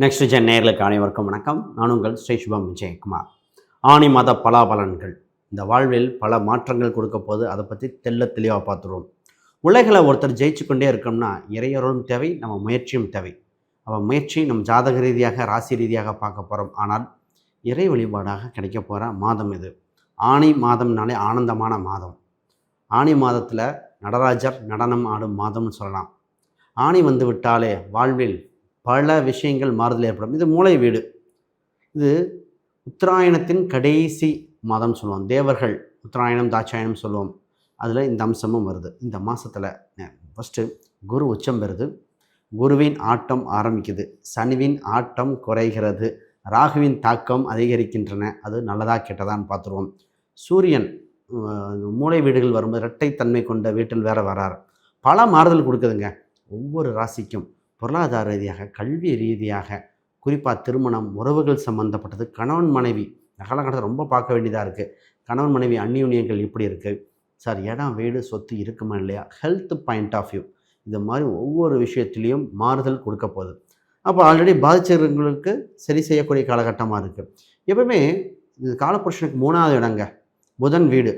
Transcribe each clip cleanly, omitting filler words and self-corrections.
Next gen நேயர்களுக்கு அனைவருக்கும் வணக்கம். நான் உங்கள் ஸ்ரீ சுபம் விஜயகுமார். ஆணி மாத பலாபலன்கள். இந்த வாழ்வில் பல மாற்றங்கள் கொடுக்க போது அதை பற்றி தெளிவாக பார்த்துருவோம். உலகில் ஒருத்தர் ஜெயிச்சு கொண்டே இருக்கோம்னா இறையொருளும் தேவை, நம்ம முயற்சியும் தேவை. முயற்சி நம் ஜாதக ரீதியாக ராசி ரீதியாக பார்க்க போகிறோம். ஆனால் இறை வழிபாடாக கிடைக்க போகிற மாதம் இது. ஆணி மாதம்னாலே ஆனந்தமான மாதம். ஆணி மாதத்தில் நடராஜர் நடனம் ஆடும் மாதம்னு சொல்லலாம். ஆணி வந்து விட்டாலே வாழ்வில் பல விஷயங்கள் மாறுதல் ஏற்படும். இது மூலை வீடு. இது உத்தராயணத்தின் கடைசி மாதம் சொல்லுவோம். தேவர்கள் உத்தராயணம் தாட்சாயணம் சொல்லுவோம். அதில் இந்த அம்சமும் வருது. இந்த மாதத்தில் ஃபஸ்ட்டு குரு உச்சம் பெறுது. குருவின் ஆட்டம் ஆரம்பிக்குது. சனிவின் ஆட்டம் குறைகிறது. ராகுவின் தாக்கம் அதிகரிக்கின்றன. அது நல்லதாக கெட்டதான்னு பார்த்துருவோம். சூரியன் மூலை வீடுகள் வரும்போது இரட்டைத்தன்மை கொண்ட வீட்டில் வேற வரார். பல மாறுதல் கொடுக்குதுங்க ஒவ்வொரு ராசிக்கும். பொருளாதார ரீதியாக, கல்வி ரீதியாக, குறிப்பாக திருமணம், உறவுகள் சம்மந்தப்பட்டது, கணவன் மனைவி காலகட்டத்தில் ரொம்ப பார்க்க வேண்டியதாக இருக்குது. கணவன் மனைவி அந்நியுன்யங்கள் இப்படி இருக்குது சார், இடம் வீடு சொத்து இருக்குமா இல்லையா, ஹெல்த் பாயிண்ட் ஆஃப் வியூ, இது மாதிரி ஒவ்வொரு விஷயத்துலேயும் மாறுதல் கொடுக்க போகுது. அப்போ ஆல்ரெடி பாதிச்சவங்களுக்கு சரி செய்யக்கூடிய காலகட்டமாக இருக்குது. எப்பவுமே இது காலப்புருஷனுக்கு 3வது இடங்க புதன் வீடு.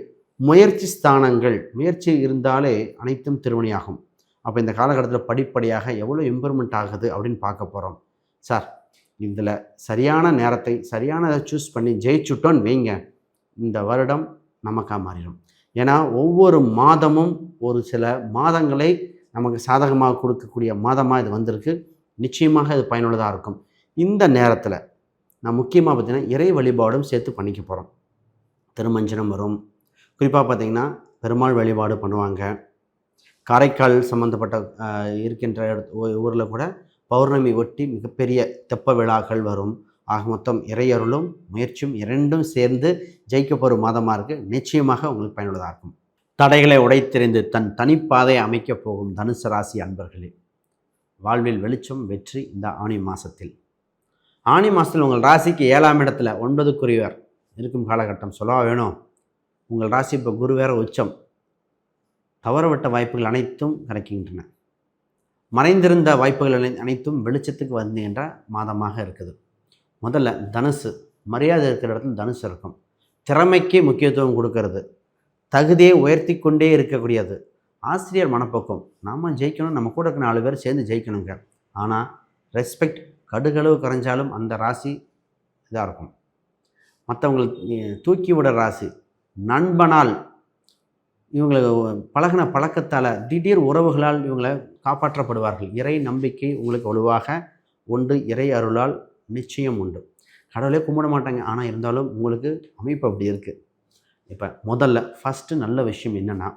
முயற்சி ஸ்தானங்கள், முயற்சி இருந்தாலே அனைத்தும் திருமணியாகும். அப்போ இந்த காலகட்டத்தில் படிப்படியாக எவ்வளோ இம்ப்ரூவ்மெண்ட் ஆகுது அப்படின்னு பார்க்க போகிறோம். சார், இதில் சரியான நேரத்தை சரியானதை சூஸ் பண்ணி ஜெயிச்சுட்டோன்னு வைங்க, இந்த வருடம் நமக்காக மாறிடும். ஏன்னா ஒவ்வொரு மாதமும் ஒரு சில மாதங்களை நமக்கு சாதகமாக கொடுக்கக்கூடிய மாதமாக இது வந்திருக்கு. நிச்சயமாக இது பயனுள்ளதாக இருக்கும். இந்த நேரத்தில் நான் முக்கியமாக பார்த்திங்கன்னா இறை வழிபாடும் சேர்த்து பண்ணிக்க போகிறோம். திருமஞ்சனம் வரும். குறிப்பாக பார்த்திங்கன்னா பெருமாள் வழிபாடு பண்ணுவாங்க. காரைக்கால் சம்மந்தப்பட்ட இருக்கின்ற ஊரில் கூட பௌர்ணமி ஒட்டி மிகப்பெரிய தெப்ப விழாக்கள் வரும். ஆக மொத்தம் இறையருளும் முயற்சியும் இரண்டும் சேர்ந்து ஜெயிக்க போகிற மாதமாக இருக்குது. நிச்சயமாக உங்களுக்கு பயனுள்ளதாக இருக்கும். தடைகளை உடைத்தெறிந்து தன் தனிப்பாதை அமைக்கப் போகும் தனுசு ராசி அன்பர்களே, வாழ்வில் வெளிச்சம் வெற்றி இந்த ஆணி மாதத்தில். ஆணி மாதத்தில் உங்கள் ராசிக்கு 7ஆம் இடத்துல 9க்குரியவர் இருக்கும் காலகட்டம் சொல்லவா வேணும். உங்கள் ராசி இப்போ குரு வேற உச்சம். தவறவிட்ட வாய்ப்புகள் அனைத்தும் கிடைக்கின்றன. மறைந்திருந்த வாய்ப்புகள் அனைத்தும் வெளிச்சத்துக்கு வருகின்ற மாதமாக இருக்குது. முதல்ல தனுசு, மரியாதை இருக்கிற இடத்துல தனுசு இருக்கும். திறமைக்கு முக்கியத்துவம் கொடுக்கறது, தகுதியை உயர்த்தி கொண்டே இருக்கக்கூடியது. ஆசிரியர் மனப்போக்கம், நாம் ஜெயிக்கணும், நம்ம கூட இருக்க 4 பேர் சேர்ந்து ஜெயிக்கணுங்க. ஆனால் ரெஸ்பெக்ட் கடுகளவு குறைஞ்சாலும் அந்த ராசி இதாக இருக்கும். மற்றவங்களுக்கு தூக்கி விட ராசி. நண்பனால் இவங்களை பழகின பழக்கத்தால் திடீர் உறவுகளால் இவங்களை காப்பாற்றப்படுவார்கள். இறை நம்பிக்கை உங்களுக்கு வலுவாக உண்டு. இறை அருளால் நிச்சயம் உண்டு. கடவுளே கும்பிட மாட்டாங்க, ஆனால் இருந்தாலும் உங்களுக்கு அமைப்பு அப்படி இருக்குது. இப்போ முதல்ல ஃபஸ்ட்டு நல்ல விஷயம் என்னென்னா,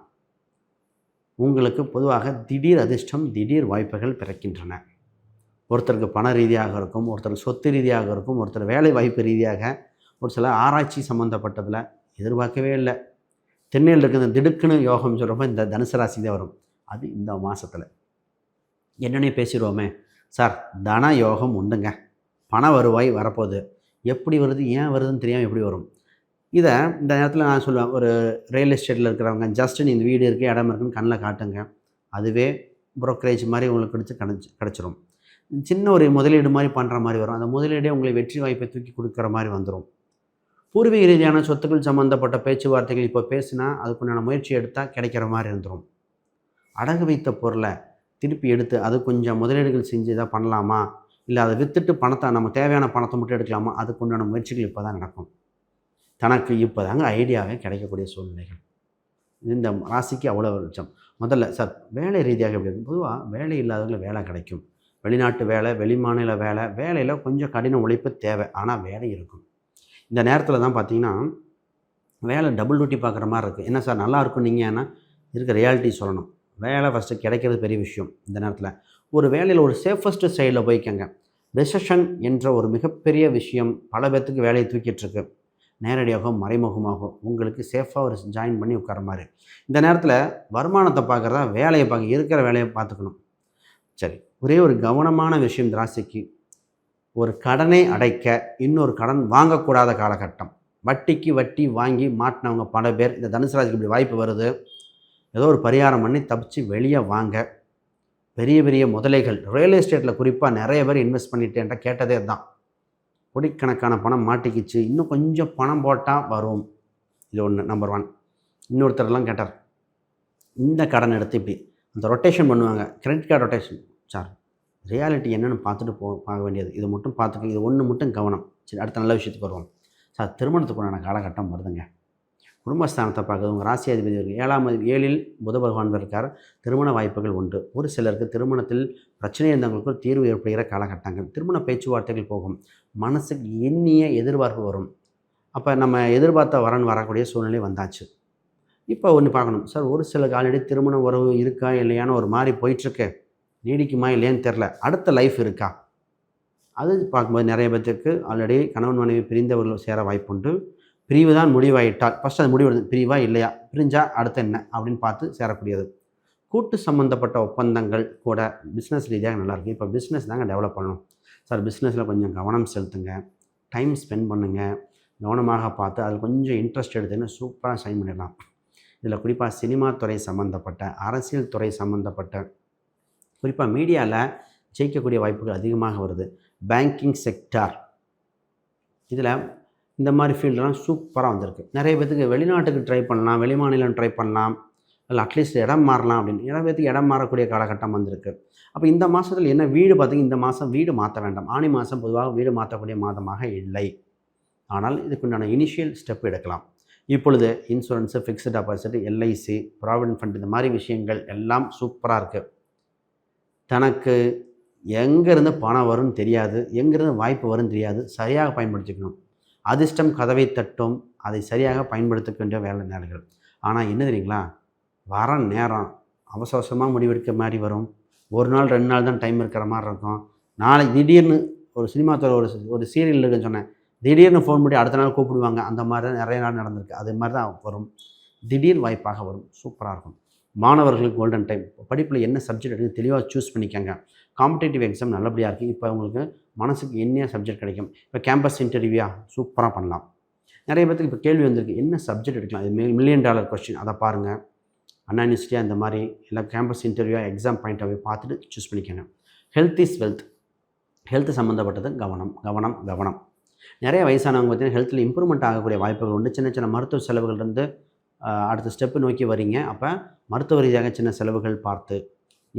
உங்களுக்கு பொதுவாக திடீர் அதிர்ஷ்டம், திடீர் வாய்ப்புகள் பிறக்கின்றன. ஒருத்தருக்கு பண ரீதியாக இருக்கும், ஒருத்தருக்கு சொத்து ரீதியாக இருக்கும், ஒருத்தர் வேலை வாய்ப்பு ரீதியாக, ஒரு சில ஆராய்ச்சி சம்மந்தப்பட்டதில் எதிர்பார்க்கவே இல்லை. தென்னையில் இருக்கிற திடுக்குன்னு யோகம் சொல்கிறப்ப இந்த தனுசு ராசி தான் வரும். அது இந்த மாதத்தில் என்னென்ன பேசிடுவோமே. சார், தன யோகம் உண்டுங்க, பண வருவாய் வரப்போகுது. எப்படி வருது, ஏன் வருதுன்னு தெரியாமல் எப்படி வரும். இதை இந்த நேரத்தில் நான் சொல்லுவேன், ஒரு ரியல் எஸ்டேட்டில் இருக்கிறவங்க ஜஸ்ட்டு இந்த வீடு இருக்குது, இடம் இருக்குன்னு கண்ணில் காட்டுங்க. அதுவே புரோக்கரேஜ் மாதிரி உங்களுக்கு கிடச்சிரும். சின்ன ஒரு முதலீடு மாதிரி பண்ணுற மாதிரி வரும். அந்த முதலீடே உங்களை வெற்றி வாய்ப்பை தூக்கி கொடுக்குற மாதிரி வந்துடும். பூர்வீக ரீதியான சொத்துக்கள் சம்மந்தப்பட்ட பேச்சுவார்த்தைகள் இப்போ பேசினா அதுக்குண்டான முயற்சி எடுத்தால் கிடைக்கிற மாதிரி இருந்துடும். அடகு வைத்த பொருளை திருப்பி எடுத்து அது கொஞ்சம் முதலீடுகள் செஞ்சு இதாக பண்ணலாமா, இல்லை அதை விற்றுட்டு பணத்தை நம்ம தேவையான பணத்தை மட்டும் எடுக்கலாமா, அதுக்குண்டான முயற்சிகள் இப்போ தான் நடக்கும். தனக்கு இப்போ தாங்க ஐடியாவே கிடைக்கக்கூடிய சூழ்நிலைகள். இந்த ராசிக்கு அவ்வளோ வெளிச்சம். முதல்ல சார் வேலை ரீதியாக எப்படி இருக்கும். பொதுவாக வேலை இல்லாதவங்களுக்கு வேலை கிடைக்கும். வெளிநாட்டு வேலை, வெளிமாநில வேலை, வேலையில் கொஞ்சம் கடின உழைப்பு தேவை, ஆனால் வேலை இருக்கும். இந்த நேரத்தில் தான் பார்த்தீங்கன்னா வேலை டபுள் டியூட்டி பார்க்குற மாதிரி இருக்குது. என்ன சார் நல்லா இருக்கும் நீங்கள், ஏன்னா இருக்க ரியாலிட்டி சொல்லணும். வேலை ஃபஸ்ட்டு கிடைக்கிறது பெரிய விஷயம். இந்த நேரத்தில் ஒரு வேலையில் ஒரு சேஃபஸ்ட்டு சைடில் போய்க்கங்க. ரெசெஷன் என்ற ஒரு மிகப்பெரிய விஷயம் பல பேர்த்துக்கு வேலையை தூக்கிட்டுருக்கு. நேரடியாகவும் மறைமுகமாகவும் உங்களுக்கு சேஃபாக ஒரு ஜாயின் பண்ணி உட்கார மாதிரி. இந்த நேரத்தில் வருமானத்தை பார்க்குறதா வேலையை பார்க்க, இருக்கிற வேலையை பார்த்துக்கணும். சரி, ஒரே ஒரு கவனமான விஷயம் இந்த ராசிக்கு, ஒரு கடனை அடைக்க இன்னொரு கடன் வாங்கக்கூடாத காலகட்டம். வட்டிக்கு வட்டி வாங்கி மாட்டினவங்க பல பேர். இந்த தனுசு ராசிக்கு இப்படி வாய்ப்பு வருது. ஏதோ ஒரு பரிகாரம் பண்ணி தப்பிச்சு வெளியே வாங்க. பெரிய பெரிய முதலைகள் ரியல் எஸ்டேட்டில் குறிப்பாக நிறைய பேர் இன்வெஸ்ட் பண்ணிட்டேன்ட்ட கேட்டதே தான். கோடிக்கணக்கான பணம் மாட்டிக்கிச்சு, இன்னும் கொஞ்சம் பணம் போட்டால் வரும். இது ஒன்று நம்பர் 1. இன்னொருத்தரெல்லாம் கேட்டார், இந்த கடன் எடுத்து இப்படி அந்த ரொட்டேஷன் பண்ணுவாங்க, credit card rotation. Sir reality என்னென்னு பார்த்துட்டு பார்க்க வேண்டியது, இது மட்டும் பார்த்துக்க, இது ஒன்று மட்டும் கவனம். சரி, அடுத்த நல்ல விஷயத்துக்கு வருவோம். சார் திருமணத்துக்குண்டான காலகட்டம் வருதுங்க. குடும்பஸ்தானத்தை பார்க்குறது உங்கள் ராசி அதிபதி இருக்குது. 7ல் புத பகவான் இருக்கார். திருமண வாய்ப்புகள் உண்டு. ஒரு சிலருக்கு திருமணத்தில் பிரச்சனை இருந்தவங்களுக்கு ஒரு தீர்வு ஏற்படுகிற காலகட்டங்கள். திருமண பேச்சுவார்த்தைகள் போகும். மனசுக்கு எண்ணிய எதிர்பார்ப்பு வரும். அப்போ நம்ம எதிர்பார்த்த வரன் வரக்கூடிய சூழ்நிலை வந்தாச்சு. இப்போ ஒன்று பார்க்கணும் சார், ஒரு சில ஆல்ரெடி திருமண உறவு இருக்கா இல்லையான்னு ஒரு மாதிரி போயிட்டுருக்கு, நீடிக்குமா இல்லையான்னு தெரில, அடுத்த லைஃப் இருக்கா, அது பார்க்கும்போது நிறைய பேர்த்துக்கு ஆல்ரெடி கணவன் மனைவி பிரிந்தவர்கள் சேர வாய்ப்புண்டு. பிரிவு தான் முடிவாயிட்டால் ஃபஸ்ட் அது முடிவு பிரிவா இல்லையா, பிரிஞ்சால் அடுத்து என்ன அப்படின்னு பார்த்து சேரக்கூடியது. கூட்டு சம்மந்தப்பட்ட ஒப்பந்தங்கள் கூட பிஸ்னஸ் ரீதியாக நல்லாயிருக்கு. இப்போ பிஸ்னஸ் தாங்க டெவலப் பண்ணணும் சார், பிஸ்னஸில் கொஞ்சம் கவனம் செலுத்துங்க, டைம் ஸ்பெண்ட் பண்ணுங்கள், கவனமாக பார்த்து அதில் கொஞ்சம் இன்ட்ரெஸ்ட் எடுத்துன்னு சூப்பராக சைன் பண்ணிடலாம். இதில் குறிப்பாக சினிமா துறை சம்மந்தப்பட்ட, அரசியல் துறை சம்மந்தப்பட்ட, குறிப்பாக மீடியாவில் ஜெயிக்கக்கூடிய வாய்ப்புகள் அதிகமாக வருது. பேங்கிங் செக்டார் இதில் இந்த மாதிரி ஃபீல்டெலாம் சூப்பராக வந்திருக்கு. நிறைய பேர்த்துக்கு வெளிநாட்டுக்கு ட்ரை பண்ணலாம், வெளிமாநிலம் ட்ரை பண்ணலாம், இல்லை அட்லீஸ்ட் இடம் மாறலாம் அப்படின்னு நிறைய பேர்த்துக்கு இடம் மாறக்கூடிய காலகட்டம் வந்திருக்கு. அப்போ இந்த மாதத்தில் என்ன வீடு பார்த்திங்க, இந்த மாதம் வீடு மாற்ற வேண்டாம். ஆனி மாதம் பொதுவாக வீடு மாற்றக்கூடிய மாதமாக இல்லை. ஆனால் இதுக்குண்டான இனிஷியல் ஸ்டெப் எடுக்கலாம். இப்பொழுது insurance, fixed deposit, LIC, provident fund இந்த மாதிரி விஷயங்கள் எல்லாம் சூப்பராக இருக்குது. தனக்கு எங்கேருந்து பணம் வரும்னு தெரியாது, எங்கேருந்து வாய்ப்பு வரும்னு தெரியாது, சரியாக பயன்படுத்திக்கணும். அதிர்ஷ்டம் கதவை தட்டும், அதை சரியாக பயன்படுத்த வேண்டிய வேலை நேரங்கள். ஆனால் என்ன தெரியுங்களா, வர நேரம் அவசர அவசரமாக முடிவெடுக்க மாதிரி வரும். ஒரு நாள் 2 நாள் தான் டைம் இருக்கிற மாதிரி இருக்கும். நாளைக்கு திடீர்னு ஒரு சினிமா துறை ஒரு சீரியல் இருக்குன்னு சொன்னேன், திடீர்னு ஃபோன் பண்ணி அடுத்த நாள் கூப்பிடுவாங்க. அந்த மாதிரி தான் நிறைய நாள் நடந்திருக்கு. அது மாதிரி தான் வரும், திடீர் வாய்ப்பாக வரும். சூப்பராக இருக்கும். மாணவர்களுக்கு கோல்டன் டைம். படிப்பில் என்ன சப்ஜெக்ட் எடுத்து தெளிவாக சூஸ் பண்ணிக்கோங்க. காம்படேட்டிவ் எக்ஸாம் நல்லபடியாக இருக்குது. இப்போ உங்களுக்கு மனசுக்கு என்ன சப்ஜெக்ட் கிடைக்கும். இப்போ கேம்பஸ் இன்டர்வியூவா சூப்பராக பண்ணலாம். நிறைய பேருக்கு இப்போ கேள்வி வந்திருக்கு, என்ன சப்ஜெக்ட் எடுக்கலாம், இது $1,000,000 கொஸ்டின். அதை பாருங்கள், அண்ணா யூனிவர்சிட்டியாக இந்த மாதிரி இல்லை கேம்பஸ் இன்டர்வியூவாக எக்ஸாம் பாயிண்ட்டாகவே பார்த்துட்டு சூஸ் பண்ணிக்கோங்க. Health is wealth. ஹெல்த் சம்மந்தப்பட்டது கவனம் கவனம் கவனம். நிறைய வயசானவங்க பார்த்திங்கன்னா ஹெல்த்தில் இம்ப்ரூவ்மெண்ட் ஆகக்கூடிய வாய்ப்புகள் உண்டு. சின்ன சின்ன மருத்துவ செலவுகள் இருந்து அடுத்த ஸ்டெப்பு நோக்கி வரீங்க. அப்போ மருத்துவ ரீதியாக சின்ன செலவுகள் பார்த்து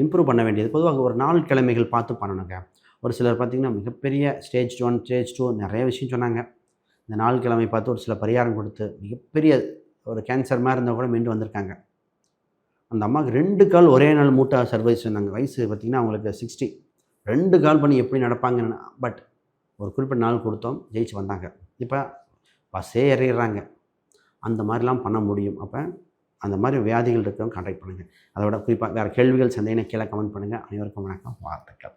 இம்ப்ரூவ் பண்ண வேண்டியது. பொதுவாக ஒரு 4 கிழமைகள் பார்த்து பண்ணணுங்க. ஒரு சிலர் பார்த்திங்கன்னா மிகப்பெரிய ஸ்டேஜ் 1 ஸ்டேஜ் 2 நிறைய விஷயம் சொன்னாங்க. இந்த 4 கிழமை பார்த்து ஒரு சில பரிகாரம் கொடுத்து மிகப்பெரிய ஒரு கேன்சர் மாதிரி இருந்தால் கூட மீண்டு வந்திருக்காங்க. அந்த அம்மாவுக்கு 2 கால் ஒரே நாள் மூட்டை சர்வீஸ் சொன்னாங்க. வயசு பார்த்திங்கன்னா அவங்களுக்கு 60. 2 கால் பண்ணி எப்படி நடப்பாங்கன்னு, பட் ஒரு குறிப்பிட்ட நாள் கொடுத்தோம், ஜெயிச்சு வந்தாங்க. இப்போ பஸ்ஸே ஏறிடுறாங்க. அந்த மாதிரிலாம் பண்ண முடியும். அப்போ அந்த மாதிரி வியாதிகள் இருக்கிறவங்க கான்டாக்ட் பண்ணுங்கள். அதோட குறிப்பாக வேறு கேள்விகள் சந்தேகம் கீழே கமெண்ட் பண்ணுங்கள். அனைவருக்கும் வணக்கம், வாழ்த்துக்கள்.